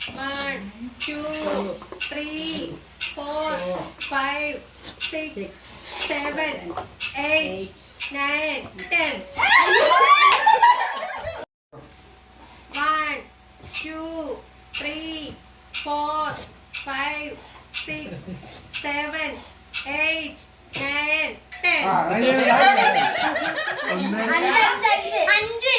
1, 2, 3, 4, 5, 6, 7, 8, 9, 10. 1, 2, 3, 4, 5, 6, 7, 8, 9, 10. അഞ്ച്